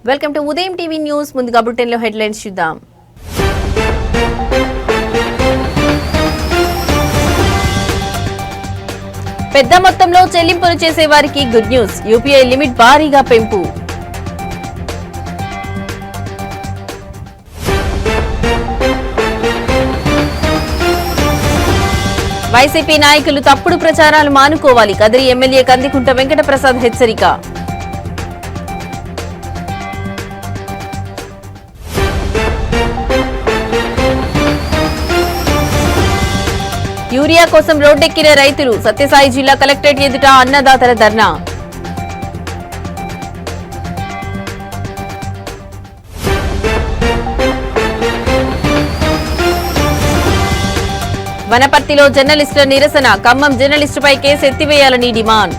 Welcome to ఉదయం TV news. ముందుగా bulletin లో హెడ్లైన్స్ చూద్దాం. పెద్ద మొత్తంలో చెల్లింపులు చేసే వారికి గుడ్ న్యూస్. యూపీఐ లిమిట్ భారీగా పెంపు. వైసీపీ నాయకులు తప్పుడు ప్రచారాలు మానుకోవాలి. కదిరి ఎమ్మెల్యే కందికుంట వెంకటప్రసాద్ హెచ్చరిక. యూరియా కోసం రోడ్డెక్కిన రైతులు. సత్యసాయి జిల్లా కలెక్టరేట్ ఎదుట అన్నదాతల ధర్నా. వనపర్తిలో జర్నలిస్టుల నిరసన. ఖమ్మం జర్నలిస్టుపై కేసు ఎత్తివేయాలని డిమాండ్.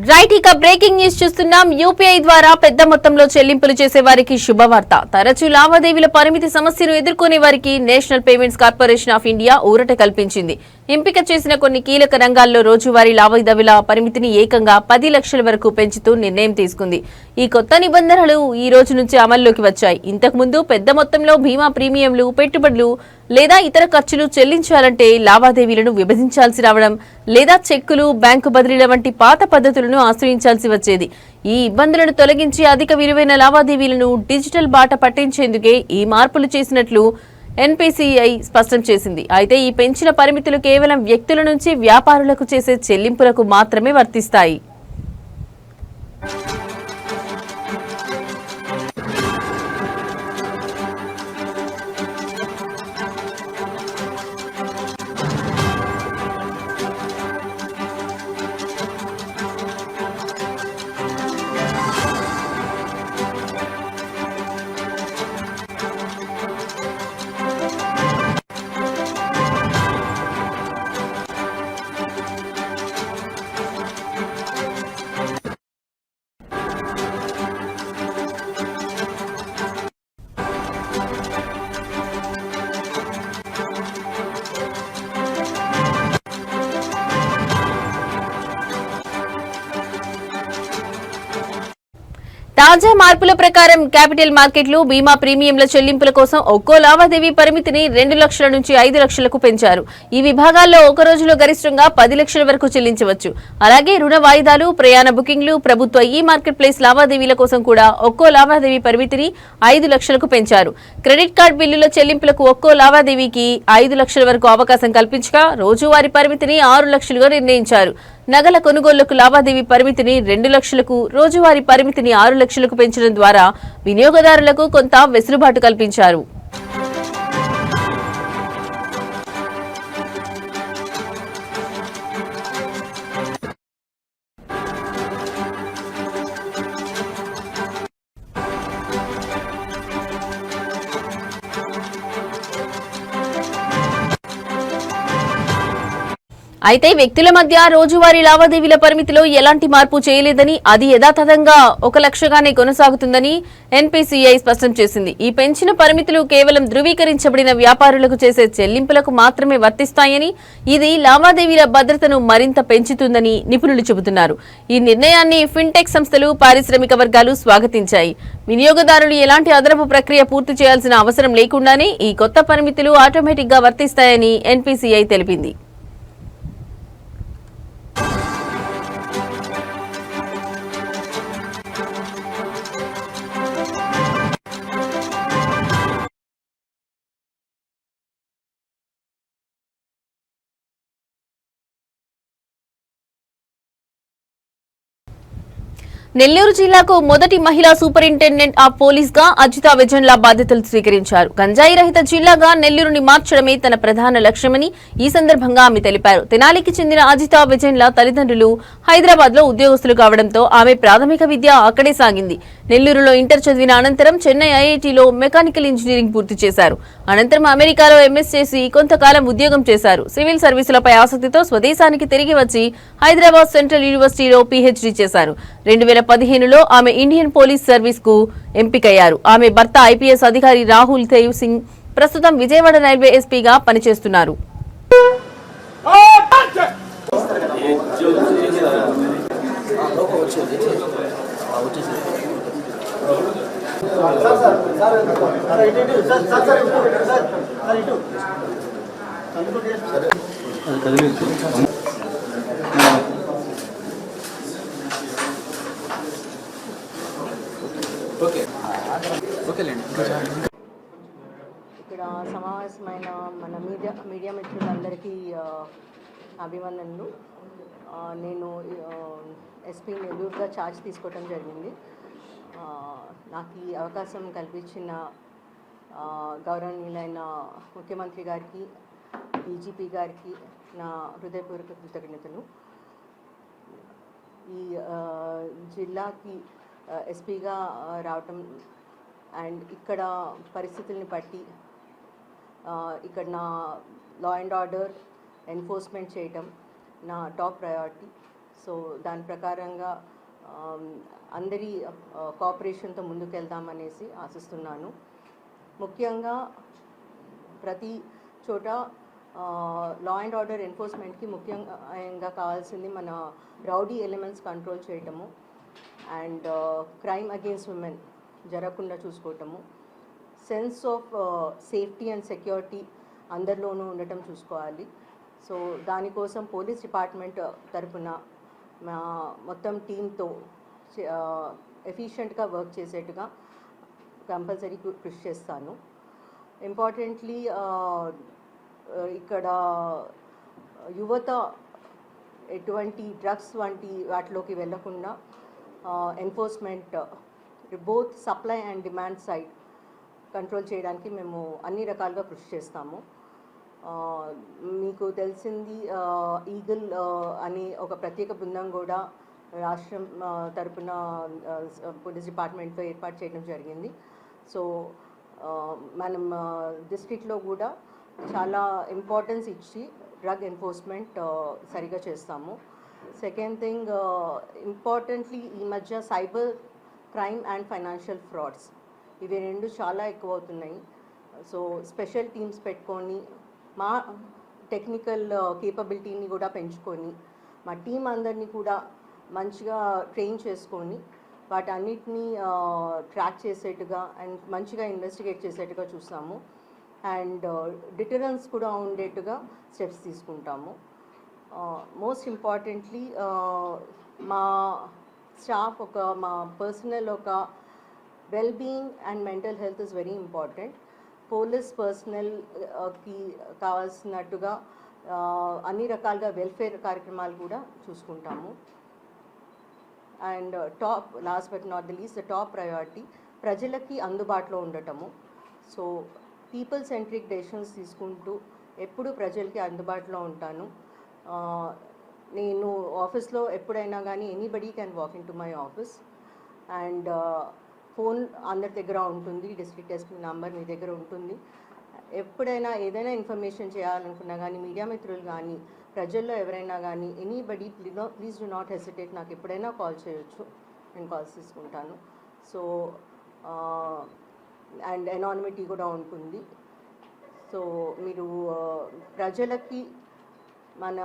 రైట్, ఇక బ్రేకింగ్ న్యూస్ చూస్తున్నాం. యూపీఐ ద్వారా పెద్ద మొత్తంలో చెల్లింపులు చేసే వారికి శుభవార్త. తరచూ లావాదేవీల పరిమితి సమస్యను ఎదుర్కొనే వారికి national payments corporation of India ఊరట కల్పించింది. ఎంపిక చేసిన కొన్ని కీలక రంగాల్లో రోజువారీ లావాదేవీల పరిమితిని ఏకంగా 10 లక్షల వరకు పెంచుతూ నిర్ణయం తీసుకుంది. ఈ కొత్త నిబంధనలు ఈ రోజు నుంచి అమల్లోకి వచ్చాయి. ఇంతకుముందు పెద్ద మొత్తంలో బీమా ప్రీమియంలు, పెట్టుబడులు లేదా ఇతర ఖర్చులు చెల్లించాలంటే లావాదేవీలను విభజించాల్సి రావడం లేదా చెక్కులు, బ్యాంకు బదిలీల వంటి పాత పద్ధతులను ఆశ్రయించాల్సి వచ్చేది. ఈ ఇబ్బందులను తొలగించి అధిక విలువైన లావాదేవీలను డిజిటల్ బాట పట్టించేందుకే ఈ మార్పులు చేసినట్లు ఎన్పీసీఐ స్పష్టం చేసింది. అయితే ఈ పెంచిన పరిమితులు కేవలం వ్యక్తుల నుంచి వ్యాపారులకు చేసే చెల్లింపులకు మాత్రమే వర్తిస్తాయి. తాజా మార్పుల ప్రకారం క్యాపిటల్ మార్కెట్లు బీమా ప్రీమియంల చెల్లింపుల కోసం ఒక్కో లావాదేవీ పరిమితిని 2 లక్షల నుంచి 5 లక్షలకు పెంచారు. ఈ విభాగాల్లో ఒక రోజులో గరిష్టంగా 10 లక్షల వరకు చెల్లించవచ్చు. అలాగే రుణ వాయిదాలు, ప్రయాణ బుకింగ్లు, ప్రభుత్వ ఈ మార్కెట్ ప్లేస్ లావాదేవీల కోసం కూడా ఒక్కో లావాదేవీ పరిమితిని 5 లక్షలకు పెంచారు. క్రెడిట్ కార్డు బిల్లుల చెల్లింపులకు ఒక్కో లావాదేవీకి 5 లక్షల వరకు అవకాశం కల్పించగా రోజువారీ పరిమితిని 6 లక్షలుగా నిర్ణయించారు. నగల కొనుగోళ్లకు లావాదేవీ పరిమితిని 2 లక్షలకు, రోజువారీ పరిమితిని 6 లక్షలకు పెంచడం ద్వారా వినియోగదారులకు కొంత వెసులుబాటు కల్పించారు. అయితే వ్యక్తుల మధ్య రోజువారీ లావాదేవీల పరిమితిలో ఎలాంటి మార్పు చేయలేదని, అది యథాతథంగా 1 లక్షగానే కొనసాగుతుందని ఎన్పీసీఐ స్పష్టం చేసింది. ఈ పెంచిన పరిమితులు కేవలం ధృవీకరించబడిన వ్యాపారులకు చేసే చెల్లింపులకు మాత్రమే వర్తిస్తాయని, ఇది లావాదేవీల భద్రతను మరింత పెంచుతుందని నిపుణులు చెబుతున్నారు. ఈ నిర్ణయాన్ని ఫిన్టెక్ సంస్థలు, పారిశ్రామిక వర్గాలు స్వాగతించాయి. వినియోగదారులు ఎలాంటి అదనపు ప్రక్రియ పూర్తి చేయాల్సిన అవసరం లేకుండానే ఈ కొత్త పరిమితులు ఆటోమేటిక్ గా వర్తిస్తాయని ఎన్పీసీఐ తెలిపింది. నెల్లూరు జిల్లాకు మొదటి మహిళా సూపరింటెండెంట్ ఆఫ్ పోలీస్ గా అజితా విజన్ల బాధ్యతలు స్వీకరించారు. గంజాయి రహిత జిల్లాగా నెల్లూరుని మార్చడమే తన ప్రధాన లక్ష్యమని ఈ సందర్భంగా ఆమె తెలిపారు. తెనాలికి చెందిన అజితా విజన్ల తల్లిదండ్రులు హైదరాబాద్ లో ఉద్యోగస్తులు కావడంతో ఆమె ప్రాథమిక విద్య అక్కడే సాగింది. నెల్లూరులో ఇంటర్ చదివిన అనంతరం చెన్నై ఐఐటీలో మెకానికల్ ఇంజనీరింగ్ పూర్తి చేశారు. అనంతరం అమెరికాలో ఎంఎస్ చేసి కొంతకాలం ఉద్యోగం చేశారు. సివిల్ సర్వీసులపై ఆసక్తితో స్వదేశానికి తిరిగి వచ్చి హైదరాబాద్ సెంట్రల్ యూనివర్సిటీలో పీహెచ్డీ చేశారు. 2015లో ఆమె ఇండియన్ పోలీస్ సర్వీస్ కు ఎంపికయ్యారు. ఆమె భర్త ఐపీఎస్ అధికారి రాహుల్ దేవ్ సింగ్ ప్రస్తుతం విజయవాడ రైల్వే ఎస్పీగా పనిచేస్తున్నారు. ఇక్కడ సమావేశమైన మన మీడియా మిత్రులందరికీ అభివందనలు. నేను ఎస్పీ నెల్లూరుగా ఛార్జ్ తీసుకోవడం జరిగింది. నాకు ఈ అవకాశం కల్పించిన గౌరవనీయులైన ముఖ్యమంత్రి గారికి, డీజీపీ గారికి నా హృదయపూర్వక కృతజ్ఞతలు. ఈ జిల్లాకి ఎస్పీగా రావటం అండ్ ఇక్కడ పరిస్థితుల్ని బట్టి ఇక్కడ నా లా అండ్ ఆర్డర్ ఎన్ఫోర్స్మెంట్ చేయటం నా టాప్ ప్రయారిటీ. సో దాని ప్రకారంగా అందరి కోఆపరేషన్తో ముందుకెళ్దామనేసి ఆశిస్తున్నాను. ముఖ్యంగా ప్రతి చోట లా అండ్ ఆర్డర్ ఎన్ఫోర్స్మెంట్కి ముఖ్యంగా కావాల్సింది మన రౌడీ ఎలిమెంట్స్ కంట్రోల్ చేయటము అండ్ క్రైమ్ అగెయిన్స్ట్ ఉమెన్ జరగకుండా చూసుకోవటము, sense of safety and security అందరిలోనూ ఉండటం చూసుకోవాలి. సో దానికోసం పోలీస్ డిపార్ట్మెంట్ తరఫున మా మొత్తం టీంతో ఎఫిషియెంట్గా వర్క్ చేసేట్టుగా కంపల్సరీ కృషి చేస్తాను. ఇంపార్టెంట్లీ ఇక్కడ యువత ఎటువంటి డ్రగ్స్ వంటి వాటిలోకి వెళ్లకుండా enforcement both supply and demand side control చేయడానికి మేము అన్ని రకాలుగా కృషి చేస్తాము. మీకు తెలిసింది ఈగల్ అని ఒక ప్రత్యేక బృందం కూడా రాష్ట్రం తరపున పోలీస్ డిపార్ట్మెంట్తో ఏర్పాటు చేయడం జరిగింది. సో మనం డిస్ట్రిక్ట్లో కూడా చాలా ఇంపార్టెన్స్ ఇచ్చి డ్రగ్ ఎన్ఫోర్స్మెంట్ సరిగా చేస్తాము. సెకండ్ థింగ్, ఇంపార్టెంట్లీ ఈ మధ్య cyber crime and financial frauds ఇవి రెండు చాలా ఎక్కువ అవుతున్నాయి. సో స్పెషల్ టీమ్స్ పెట్టుకొని మా టెక్నికల్ కేపబిలిటీని కూడా పెంచుకొని మా టీం అందరినీ కూడా మంచిగా ట్రైన్ చేసుకొని వాటన్నిటినీ ట్రాక్ చేసేట్టుగా అండ్ మంచిగా ఇన్వెస్టిగేట్ చేసేట్టుగా చూస్తాము. అండ్ డిటరెన్స్ కూడా ఉండేట్టుగా స్టెప్స్ తీసుకుంటాము. మోస్ట్ ఇంపార్టెంట్లీ మా స్టాఫ్ మా పర్సనల్ ఒక wellbeing and mental health is very important. Police పర్సనల్కి కావాల్సినట్టుగా అన్ని రకాలుగా వెల్ఫేర్ కార్యక్రమాలు కూడా చూసుకుంటాము. And last but not the least, the top priority ప్రజలకి అందుబాటులో ఉండటము. సో పీపుల్ సెంట్రిక్ డెసిషన్స్ తీసుకుంటూ ఎప్పుడు ప్రజలకి అందుబాటులో ఉంటాను. నేను ఆఫీస్లో ఎప్పుడైనా కానీ anybody can walk in to my office and phone అందరి దగ్గర ఉంటుంది, డిస్ట్రిక్ట్ ఎస్పీ నంబర్ మీ దగ్గర ఉంటుంది. ఎప్పుడైనా ఏదైనా ఇన్ఫర్మేషన్ చేయాలనుకున్నా కానీ మీడియా మిత్రులు కానీ ప్రజల్లో ఎవరైనా కానీ anybody please do not hesitate, నాకు ఎప్పుడైనా కాల్ చేయొచ్చు, నేను కాల్స్ తీసుకుంటాను. సో అండ్ ఎనానిమిటీ కూడా ఉంటుంది. సో మీరు ప్రజలకి మన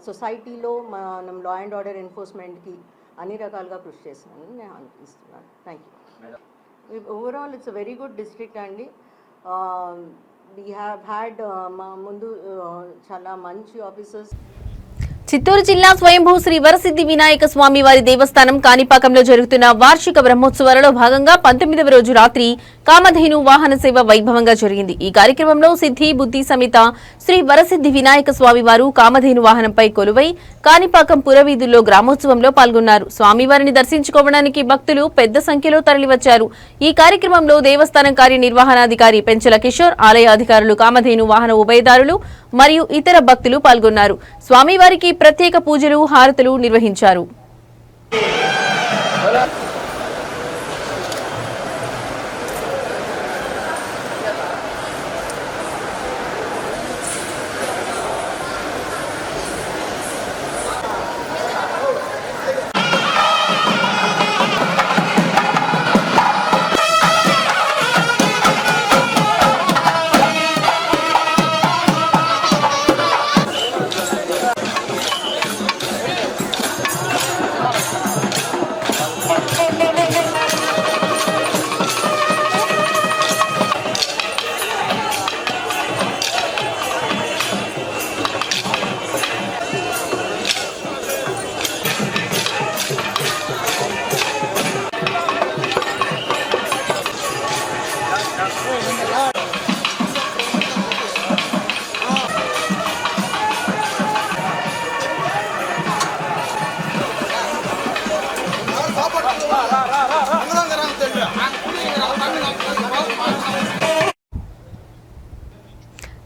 సొసైటీలో మనం లా అండ్ ఆర్డర్ ఎన్ఫోర్స్మెంట్కి అన్ని రకాలుగా కృషి చేస్తానని నేను అనిపిస్తున్నాను. Thank you. Overall it's a very good district అండి. వీ హ్యావ్ హ్యాడ్ మా ముందు చాలా మంచి ఆఫీసర్స్. చిత్తూరు జిల్లా స్వయంభూ శ్రీ వరసిద్ధి వినాయక స్వామి వారి దేవస్థానం కాణిపాకంలో జరుగుతున్న వార్షిక బ్రహ్మోత్సవాలలో భాగంగా 19వ రోజు రాత్రి కామధేను వాహన సేవ వైభవంగా జరిగింది. ఈ కార్యక్రమంలో సిద్ధి బుద్ధి సమేత శ్రీ వరసిద్ధి వినాయక స్వామి వారు కామధేను వాహనంపై కొలువై కాణిపాకం పురవీధుల్లో గ్రామోత్సవంలో పాల్గొన్నారు. స్వామివారిని దర్శించుకోవడానికి భక్తులు పెద్ద సంఖ్యలో తరలివచ్చారు. ఈ కార్యక్రమంలో దేవస్థానం కార్యనిర్వహణాధికారి పెంచల కిషోర్, ఆలయ అధికారులు, కామధేను వాహన ఉభయదారులు మరియు ఇతర భక్తులు పాల్గొన్నారు. స్వామివారికి ప్రత్యేక పూజలు, హారతులు నిర్వహించారు.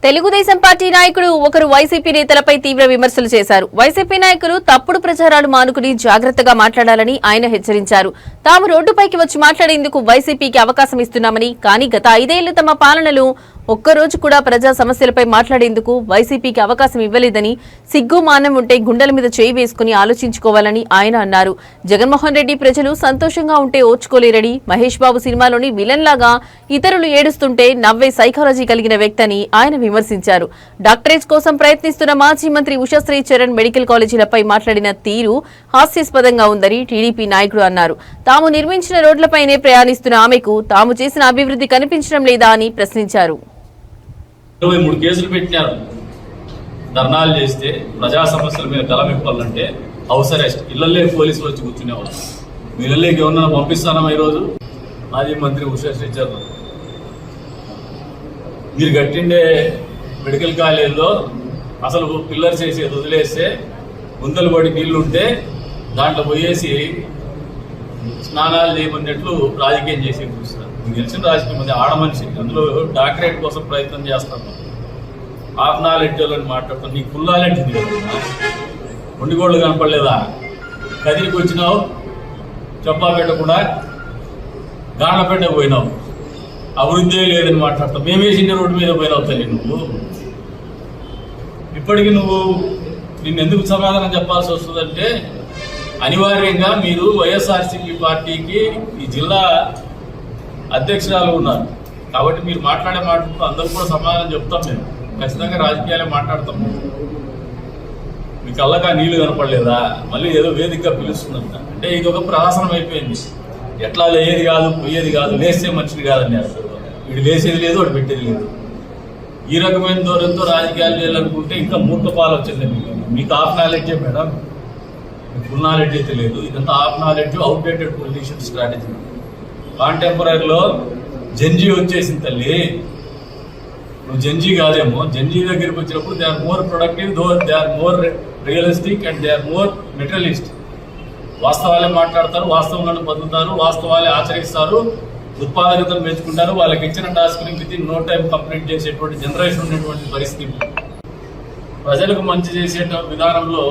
తెలుగుదేశం పార్టీ నాయకుడు ఒకరు వైసీపీ నేతలపై తీవ్ర విమర్శలు చేశారు. వైసీపీ నాయకులు తప్పుడు ప్రచారాలు మానుకుని జాగ్రత్తగా మాట్లాడాలని ఆయన హెచ్చరించారు. తాము రోడ్డుపైకి వచ్చి మాట్లాడేందుకు వైసీపీకి అవకాశం ఇస్తున్నామని, కానీ గత 5 ఏళ్లు తమ పాలనలో ఒక్కరోజు కూడా ప్రజా సమస్యలపై మాట్లాడేందుకు వైసీపీకి అవకాశం ఇవ్వలేదని, సిగ్గు మానం ఉంటే గుండెల మీద చేయి వేసుకుని ఆలోచించుకోవాలని ఆయన అన్నారు. జగన్మోహన్ రెడ్డి ప్రజలు సంతోషంగా ఉంటే ఓర్చుకోలేరని, మహేష్ బాబు సినిమాలోని విలన్ లాగా ఇతరులు ఏడుస్తుంటే నవ్వే సైకాలజీ కలిగిన వ్యక్తని ఆయన విమర్శించారు. డాక్టరేట్ కోసం ప్రయత్నిస్తున్న మాజీ మంత్రి ఉషశ్రీ చరణ్ మెడికల్ కాలేజీలపై మాట్లాడిన తీరు హాస్యాస్పదంగా ఉందని టీడీపీ నాయకుడు అన్నారు. తాము నిర్మించిన రోడ్లపైనే ప్రయాణిస్తున్న ఆమెకు తాము చేసిన అభివృద్ధి కనిపించడం లేదా అని ప్రశ్నించారు. 23 కేసులు పెట్టినారు. ధర్నాలు చేస్తే ప్రజా సమస్యల మీద గలమిప్పాలంటే హౌస్ అరెస్ట్, ఇళ్లల్లే పోలీసులు వచ్చి కూర్చునేవాళ్ళు. మీ ఇళ్లలోకి ఏమన్నా పంపిస్తానమ్మా? ఈరోజు మాజీ మంత్రి ఉషశ్రీ చరణ్, మీరు కట్టిండే మెడికల్ కాలేజీలో అసలు పిల్లర్స్ వేసేది వదిలేస్తే గుంతలు పడి నీళ్లుంటే దాంట్లో పోయేసి స్నానాలు చేయమన్నట్లు రాజకీయం చేసి చూస్తున్నారు. మీకు తెలిసిన రాజకీయం మంది ఆడమనిషి, అందులో డాక్టరేట్ కోసం ప్రయత్నం చేస్తాను. హాఫ్ నాలెడ్జ్ వాళ్ళని మాట్లాడుతాను. నీకు ఫుల్ నాలెడ్జ్ ఉంది కదా, ఒండిగోళ్ళు కనపడలేదా? కదిరికి వచ్చినావు, చెప్పా పెట్టకుండా గాండ్లపేట పోయినావు, అభివృద్ధి లేదని మాట్లాడతావు. మేమేసిన రోడ్డు మీద పోయినావు తల్లి. నువ్వు ఇప్పటికీ నిన్ను ఎందుకు సమాధానం చెప్పాల్సి వస్తుందంటే, అనివార్యంగా మీరు వైఎస్ఆర్సీపీ పార్టీకి ఈ జిల్లా అధ్యక్షురాలు ఉన్నారు కాబట్టి మీరు మాట్లాడే మాటలు అందరూ కూడా సమాధానం చెప్తాం. మేము ఖచ్చితంగా రాజకీయాలే మాట్లాడతాము. మీ కళ్ళగా నీళ్లు కనపడలేదా? మళ్ళీ ఏదో వేదికగా పిలుస్తుందంట. అంటే ఇది ఒక ప్రహాసనం అయిపోయింది. ఎట్లా లేయేది కాదు, పోయేది కాదు, లేస్తే మంచిది కాదని అసలు. వీడు లేసేది లేదు, వాడు పెట్టేది లేదు. ఈ రకమైన దూరంతో రాజకీయాలు చేయాలనుకుంటే ఇంకా మూర్ఖపాలు వచ్చింది. మీకు హాఫ్ నాలెడ్జే మేడం, ఫుల్ నాలెడ్జ్ అయితే లేదు. ఇదంతా half knowledge, outdated politician strategy. కాంటెంపరీలో జెన్జీ వచ్చేసింది తల్లి. నువ్వు జెన్జీ కాదేమో. జెన్జీ దగ్గరికి వచ్చినప్పుడు they are more productive, they are more realistic and they are more materialist. వాస్తవాలే మాట్లాడతారు, వాస్తవంలో బతుకుతారు, వాస్తవాలే ఆచరిస్తారు, ఉత్పాదకతను పెంచుకుంటారు. వాళ్ళకి ఇచ్చిన టాస్క్ని వితిన్ నో టైం కంప్లీట్ చేసేటువంటి జనరేషన్ ఉన్నటువంటి పరిస్థితి. ప్రజలకు మంచి చేసే విధానంలో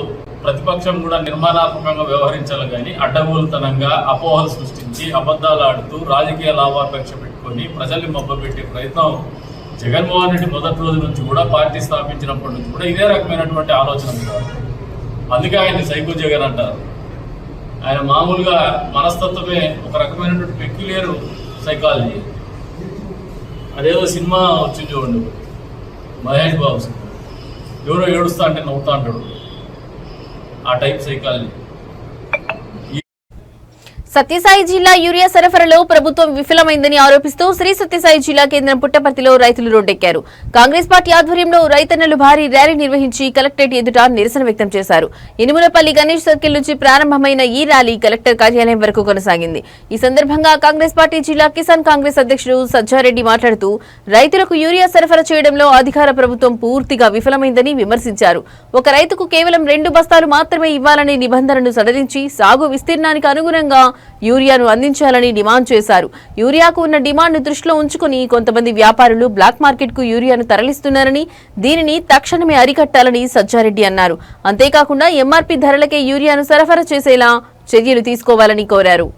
ప్రతిపక్షం కూడా నిర్మాణాత్మకంగా వ్యవహరించాలి కానీ అడ్డగోలుతనంగా అపోహలు సృష్టించి అబద్ధాలు ఆడుతూ రాజకీయ లాభాపేక్ష పెట్టుకొని ప్రజల్ని మభ్యపెట్టే ప్రయత్నం జగన్మోహన్ రెడ్డి మొదటి రోజు నుంచి కూడా, పార్టీ స్థాపించినప్పటి నుంచి కూడా ఇదే రకమైనటువంటి ఆలోచన ఉన్నారు. అందుకే ఆయన్ని సైకో జగన్ అంటారు. ఆయన మామూలుగా మనస్తత్వమే ఒక రకమైనటువంటి పెక్యులియర్ సైకాలజీ. అదేదో సినిమా వచ్చింది చూడండి, మహేష్ బాబు సినిమా, ఎవరో ఏడుస్తా అంటే నవ్వుతా అంటాడు, ఆ టైప్ సైకాలజీ. సత్యసాయి జిల్లా యూరియా సరఫరాలో ప్రభుత్వం విఫలమైందని ఆరోపిస్తూ శ్రీ సత్యసాయి జిల్లా కేంద్రం పుట్టపర్తిలో రైతులు రోడ్డెక్కారు. కాంగ్రెస్ పార్టీ ఆధ్వర్యంలో రైతన్నలు భారీ ర్యాలీ నిర్వహించి కలెక్టరేట్ ఎదుట నిరసన వ్యక్తం చేశారు. ఇనుములపల్లి గణేష్ సర్కిల్ నుంచి ప్రారంభమైన ఈ ర్యాలీ కలెక్టర్ కార్యాలయం వరకు కొనసాగింది. ఈ సందర్భంగా కాంగ్రెస్ పార్టీ జిల్లా కిసాన్ కాంగ్రెస్ అధ్యక్షుడు సజ్జారెడ్డి మాట్లాడుతూ రైతులకు యూరియా సరఫరా చేయడంలో అధికార ప్రభుత్వం పూర్తిగా విఫలమైందని విమర్శించారు. ఒక రైతుకు కేవలం 2 బస్తాలు మాత్రమే ఇవ్వాలనే నిబంధనను సడలించి సాగు విస్తీర్ణానికి అనుగుణంగా యూరియాను అందించాలని డిమాండ్ చేశారు. యూరియాకు ఉన్న డిమాండ్ను దృష్టిలో ఉంచుకుని కొంతమంది వ్యాపారులు బ్లాక్ మార్కెట్కు యూరియాను తరలిస్తున్నారని, దీనిని తక్షణమే అరికట్టాలని సజ్జారెడ్డి అన్నారు. అంతేకాకుండా ఎంఆర్పీ ధరలకే యూరియాను సరఫరా చేసేలా చర్యలు తీసుకోవాలని కోరారు.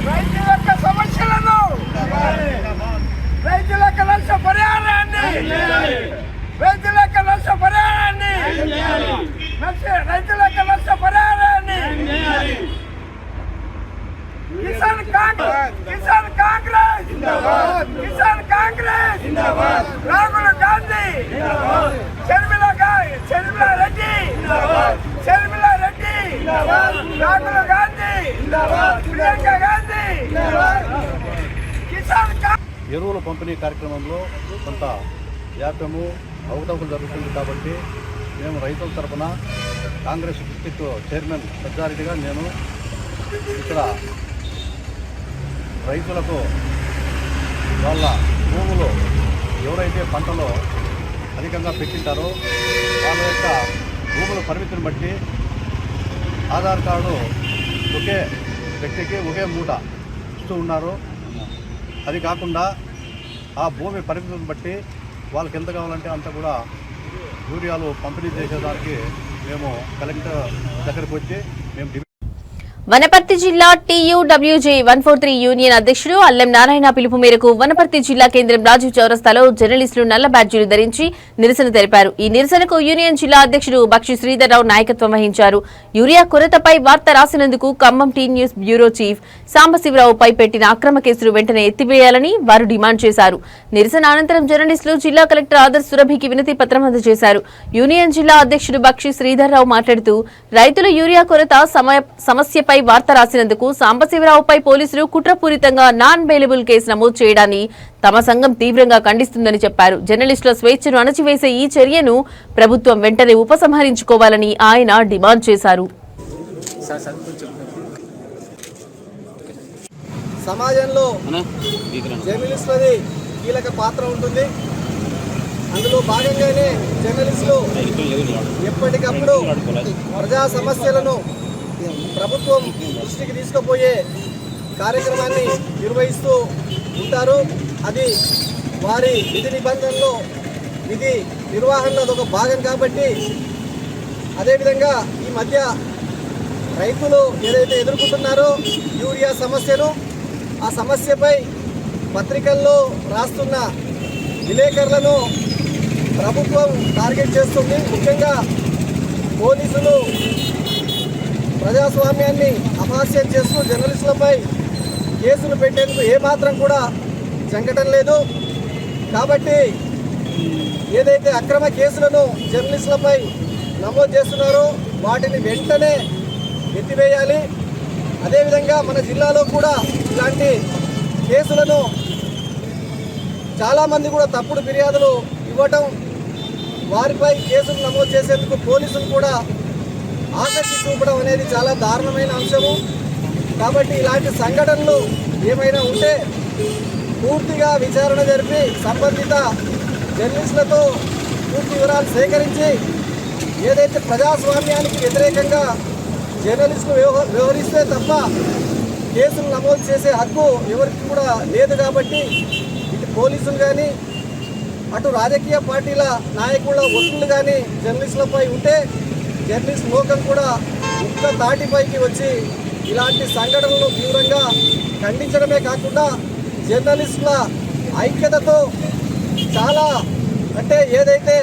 రైతుల సమస్యలను రైతులకు నష్టపరిహారాన్ని రైతులకు నష్టపరిహారాన్ని రైతులకు నష్టపరిహారాన్ని కిసాన్ కాంగ్రెస్ కిసాన్ కాంగ్రెస్ కిసాన్ కాంగ్రెస్ రాహుల్ గాంధీ షర్మిలా రెడ్డి రాహుల్ గాంధీ ప్రియాంక గాంధీ కిసాన్ ఎరువుల పంపిణీ కార్యక్రమంలో కొంత వ్యాప్యము అవకతవకలు జరుగుతుంది కాబట్టి మేము రైతుల తరఫున కాంగ్రెస్ డిస్ట్రిక్ట్ చైర్మన్ సజ్జారెడ్డిగా నేను ఇక్కడ రైతులకు వాళ్ళ భూములు ఎవరైతే పంటలో అధికంగా పెట్టింటారో వాళ్ళ యొక్క భూముల పరిమితిని బట్టి ఆధార్ కార్డు ఒకే వ్యక్తికి ఒకే మూట ఇస్తూ ఉన్నారు. అది కాకుండా ఆ భూమి పరిమితిని బట్టి వాళ్ళకి ఎంత కావాలంటే అంత కూడా యూరియాలు పంపిణీ చేసేదానికి మేము కలెక్టర్ దగ్గరికి వచ్చి మేము వనపర్తి జిల్లా TUWJ 143 యూనియన్ అధ్యక్షుడు అల్లెం నారాయణ పిలుపు మేరకు వనపర్తి జిల్లా కేంద్రం రాజీవ్ చౌరస్తాలో జర్నలిస్టులు నల్ల బ్యాడ్జీలు ధరించి నిరసన తెలిపారు. ఈ నిరసనకు యూనియన్ జిల్లా అధ్యక్షుడు బక్షి శ్రీధర్రావు నాయకత్వం వహించారు. యూరియా కొరతపై వార్త రాసినందుకు Khammam T news bureau chief సాంబశివరావుపై పెట్టిన అక్రమ కేసులు వెంటనే ఎత్తివేయాలని వారు డిమాండ్ చేశారు. నిరసన అనంతరం జర్నలిస్టులు జిల్లా కలెక్టర్ ఆదర్శ్ సురభికి వినతి పత్రం అందజేశారు. యూనియన్ జిల్లా అధ్యక్షుడు బక్షి శ్రీధర్రావు మాట్లాడుతూ రైతుల యూరియా కొరత సమస్యపై వార్త రాసినందుకు సాంబశివరావుపై పోలీసులు కుట్రపూరితంగా నాన్ బెయిలబుల్ కేసు నమోదు చేయడాన్ని తమ సంఘం తీవ్రంగా ఖండిస్తుందని చెప్పారు. జర్నలిస్టుల స్వేచ్ఛను అణచివేసే ఈ చర్యను ప్రభుత్వం వెంటనే ఉపసంహరించుకోవాలని ఆయన డిమాండ్ చేశారు. సమాజంలో జర్నలిస్టులది కీలక పాత్ర ఉంటుంది. అందులో భాగంగానే జర్నలిస్టులు ఎప్పటికప్పుడు ప్రజా సమస్యలను ప్రభుత్వం దృష్టికి తీసుకుపోయే కార్యక్రమాన్ని నిర్వహిస్తూ ఉంటారు. అది వారి విధి నిబంధనలో విధి నిర్వహణలో అదొక భాగం కాబట్టి, అదేవిధంగా ఈ మధ్య రైతులు ఏదైతే ఎదుర్కొంటున్నారో యూరియా సమస్యను, ఆ సమస్యపై పత్రికల్లో రాస్తున్న విలేకరులను ప్రభుత్వం టార్గెట్ చేస్తుంది. ముఖ్యంగా పోలీసులు ప్రజాస్వామ్యాన్ని అపహాస్యం చేస్తూ జర్నలిస్టులపై కేసులు పెట్టేందుకు ఏమాత్రం కూడా జంకటం లేదు. కాబట్టి ఏదైతే అక్రమ కేసులను జర్నలిస్టులపై నమోదు చేస్తున్నారో వాటిని వెంటనే ఎత్తివేయాలి. అదేవిధంగా మన జిల్లాలో కూడా ఇలాంటి కేసులను చాలామంది కూడా తప్పుడు ఫిర్యాదులు ఇవ్వటం, వారిపై కేసులు నమోదు చేసేందుకు పోలీసులు కూడా ఆసక్తి చూపడం అనేది చాలా దారుణమైన అంశము. కాబట్టి ఇలాంటి సంఘటనలు ఏమైనా ఉంటే పూర్తిగా విచారణ జరిపి సంబంధిత జర్నలిస్టులతో పూర్తి వివరాలు సేకరించి ఏదైతే ప్రజాస్వామ్యానికి వ్యతిరేకంగా జర్నలిస్టులు వ్యవహరిస్తే తప్ప కేసులు నమోదు చేసే హక్కు ఎవరికి కూడా లేదు. కాబట్టి ఇటు పోలీసులు కానీ అటు రాజకీయ పార్టీల నాయకుల ఒత్తిళ్లు కానీ జర్నలిస్టులపై ఉంటే జర్నలిస్ట్ లోకం కూడా ముక్త తాటిపైకి వచ్చి ఇలాంటి సంఘటనలను తీవ్రంగా ఖండించడమే కాకుండా జర్నలిస్టుల ఐక్యతతో చాలా అంటే ఏదైతే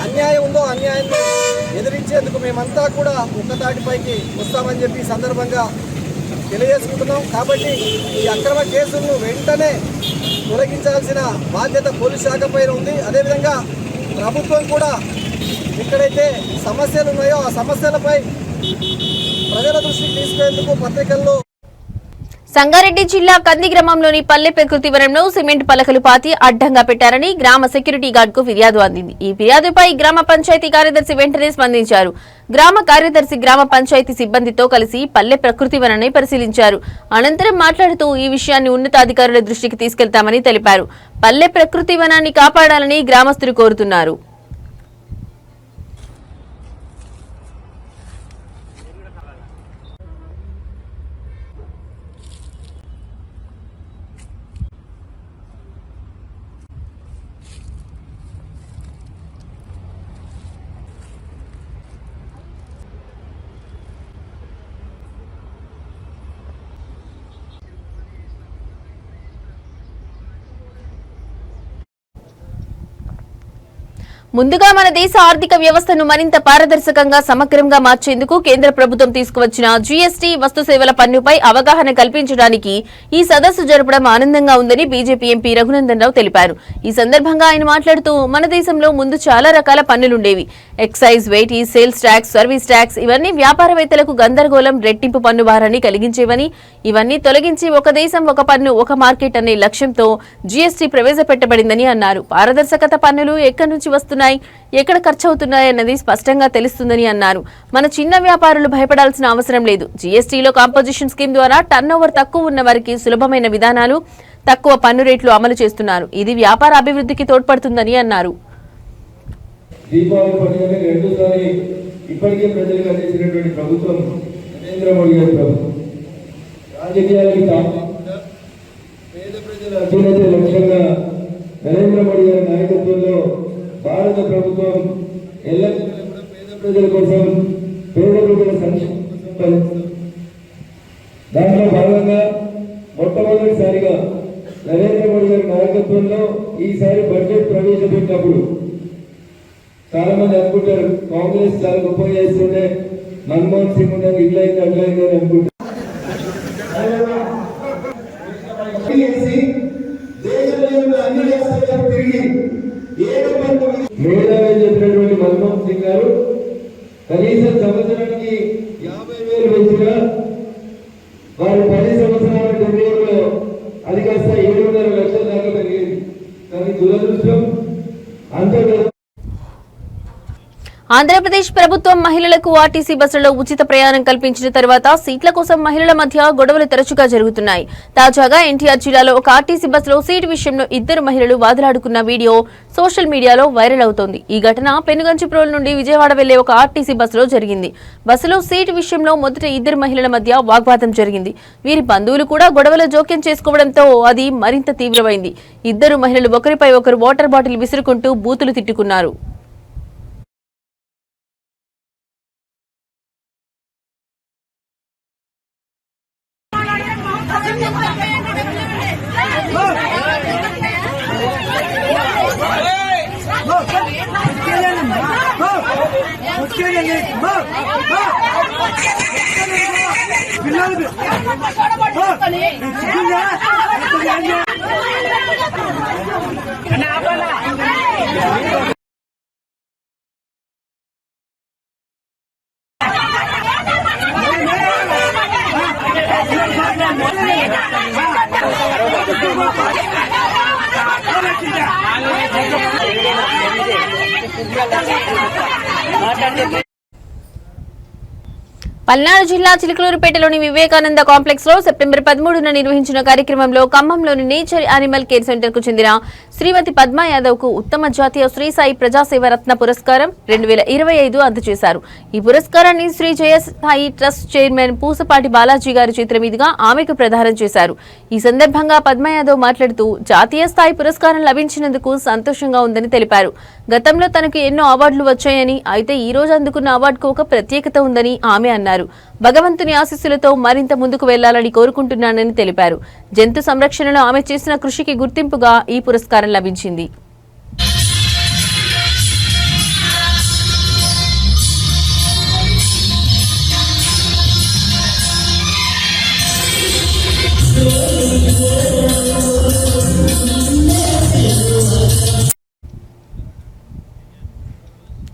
అన్యాయం ఉందో అన్యాయాన్ని ఎదిరించేందుకు మేమంతా కూడా ఒక్క తాటిపైకి వస్తామని చెప్పి సందర్భంగా తెలియజేసుకుంటున్నాం. కాబట్టి ఈ అక్రమ కేసులను వెంటనే తొలగించాల్సిన బాధ్యత పోలీస్ శాఖ పైన ఉంది. అదేవిధంగా ప్రభుత్వం కూడా ఎక్కడైతే సమస్యలు ఉన్నాయో ఆ సమస్యలపై ప్రజల దృష్టికి తీసుకునేందుకు పత్రికల్లో. సంగారెడ్డి జిల్లా కంది గ్రామంలోని పల్లె ప్రకృతి వనంలో సిమెంట్ పలకలు పాతి అడ్డంగా పెట్టారని గ్రామ సెక్యూరిటీ గార్డ్ కు ఫిర్యాదు అందింది. ఈ ఫిర్యాదుపై గ్రామ పంచాయతీ కార్యదర్శి వెంటనే స్పందించారు. గ్రామ కార్యదర్శి గ్రామ పంచాయతీ సిబ్బందితో కలిసి పల్లె ప్రకృతి వనాన్ని పరిశీలించారు. అనంతరం మాట్లాడుతూ ఈ విషయాన్ని ఉన్నతాధికారుల దృష్టికి తీసుకెళ్తామని తెలిపారు. పల్లె ప్రకృతి వనాన్ని కాపాడాలని గ్రామస్తులు కోరుతున్నారు. ముందుగా మన దేశ ఆర్థిక వ్యవస్థను మరింత పారదర్శకంగా సమగ్రంగా మార్చేందుకు కేంద్ర ప్రభుత్వం తీసుకువచ్చిన జీఎస్టీ వస్తు సేవల పన్నుపై అవగాహన కల్పించడానికి ఈ సదస్సు జరపడం ఆనందంగా ఉందని బీజేపీ ఎంపీ రఘునందన్ రావు తెలిపారు. ఈ సందర్భంగా ఆయన మాట్లాడుతూ మన దేశంలో ముందు చాలా రకాల పన్నులుండేవి. Excise, VAT, sales tax, service tax ఇవన్నీ వ్యాపారవేత్తలకు గందరగోళం, రెట్టింపు పన్ను భారాన్ని కలిగించేవని, ఇవన్నీ తొలగించి ఒక దేశం ఒక పన్ను ఒక మార్కెట్ అనే లక్ష్యంతో జీఎస్టీ ప్రవేశపెట్టబడిందని అన్నారు. పారదర్శకత పన్నులు ఎక్కడి నుంచి వస్తున్నాయి, ఎక్కడ ఖర్చవుతున్నాయన్నది స్పష్టంగా తెలుస్తుందని అన్నారు. మన చిన్న వ్యాపారులు భయపడాల్సిన అవసరం లేదు. జీఎస్టీలో కాంపోజిషన్ స్కీమ్ ద్వారా టర్నోవర్ తక్కువ ఉన్న వారికి సులభమైన విధానాలు, తక్కువ పన్ను రేట్లు అమలు చేస్తున్నారు. ఇది వ్యాపార అభివృద్ధికి తోడ్పడుతుందని అన్నారు. దీపావళి పండుగని రెండోసారి ఇప్పటికే ప్రజలకు అందించినటువంటి ప్రభుత్వం నరేంద్ర మోడీ గారి ప్రభుత్వం. రాజకీయాలకి కాకుండా పేద ప్రజల అభ్యున్నతి లక్ష్యంగా నరేంద్ర మోడీ గారి నాయకత్వంలో భారత ప్రభుత్వం ఎల్లప్పుడూ పేద ప్రజల కోసం, పేద ప్రజల సంక్షేమం కోసం పనిచేస్తుంది. దాంట్లో భాగంగా మొట్టమొదటిసారిగా నరేంద్ర మోడీ గారి నాయకత్వంలో ఈసారి బడ్జెట్ ప్రవేశపెట్టినప్పుడు చాలా మంది అనుకుంటారు కాంగ్రెస్ చాలా గొప్పగా చేస్తుంటే మన్మోహన్ సింగ్ ఉండగా ఇట్లయితే అట్లయితే అని అనుకుంటారు. మేధావి చెప్పినటువంటి మన్మోహన్ సింగ్ గారు కనీసం సంవత్సరానికి 50,000 పెంచినా వారు 10 సంవత్సరాల టెన్యూర్లో అది కాస్త 7.5 లక్షల దాకా పెరిగింది. కానీ దురదృష్టం అంతర్గత. ఆంధ్రప్రదేశ్ ప్రభుత్వం మహిళలకు ఆర్టీసీ బస్సులో ఉచిత ప్రయాణం కల్పించిన తర్వాత సీట్ల కోసం మహిళల మధ్య గొడవలు తరచుగా జరుగుతున్నాయి. తాజాగా ఎన్టీఆర్ జిల్లాలో ఒక ఆర్టీసీ బస్సులో సీటు విషయంలో 2 మహిళలు వాదులాడుకున్న వీడియో సోషల్ మీడియాలో వైరల్ అవుతోంది. ఈ ఘటన పెనుగంచిప్రోలు నుండి విజయవాడ వెళ్లే ఒక ఆర్టీసీ బస్సులో జరిగింది. బస్సులో సీటు విషయంలో మొదట 2 మహిళల మధ్య వాగ్వాదం జరిగింది. వీరి బంధువులు కూడా గొడవలో జోక్యం చేసుకోవడంతో అది మరింత తీవ్రమైంది. 2 మహిళలు ఒకరిపై ఒకరు వాటర్ బాటిల్ విసురుకుంటూ బూతులు తిట్టుకున్నారు. పల్నాడు జిల్లా చిలుకలూరుపేటలోని వివేకానంద కాంప్లెక్స్ లో సెప్టెంబర్ 13న నిర్వహించిన కార్యక్రమంలో ఖమ్మంలోని నేచర్ యానిమల్ కేర్ సెంటర్ కు చెందిన శ్రీమతి పద్మా యాదవ్ కు ఉత్తమ జాతీయ శ్రీ సాయి ప్రజాసేవ రత్న పురస్కారం 2025 అందజేశారు. ఈ పురస్కారాన్ని శ్రీ జయసాయి ట్రస్ట్ చైర్మన్ పూసపాటి బాలాజీ గారి చేతుల మీదుగా ఆమెకు ప్రదానం చేశారు. ఈ సందర్భంగా పద్మా యాదవ్ మాట్లాడుతూ జాతీయ స్థాయి పురస్కారం లభించినందుకు సంతోషంగా ఉందని తెలిపారు. గతంలో తనకు ఎన్నో అవార్డులు వచ్చాయని, అయితే ఈ రోజు అందుకున్న అవార్డుకు ఒక ప్రత్యేకత ఉందని ఆమె అన్నారు. భగవంతుని ఆశీస్సులతో మరింత ముందుకు వెళ్లాలని కోరుకుంటున్నానని తెలిపారు. జంతు సంరక్షణలో ఆమె చేసిన కృషికి గుర్తింపుగా ఈ పురస్కారం లభించింది.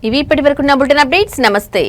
ఇవి ఇప్పటివరకున్న బులెటిన్ అప్డేట్స్. నమస్తే.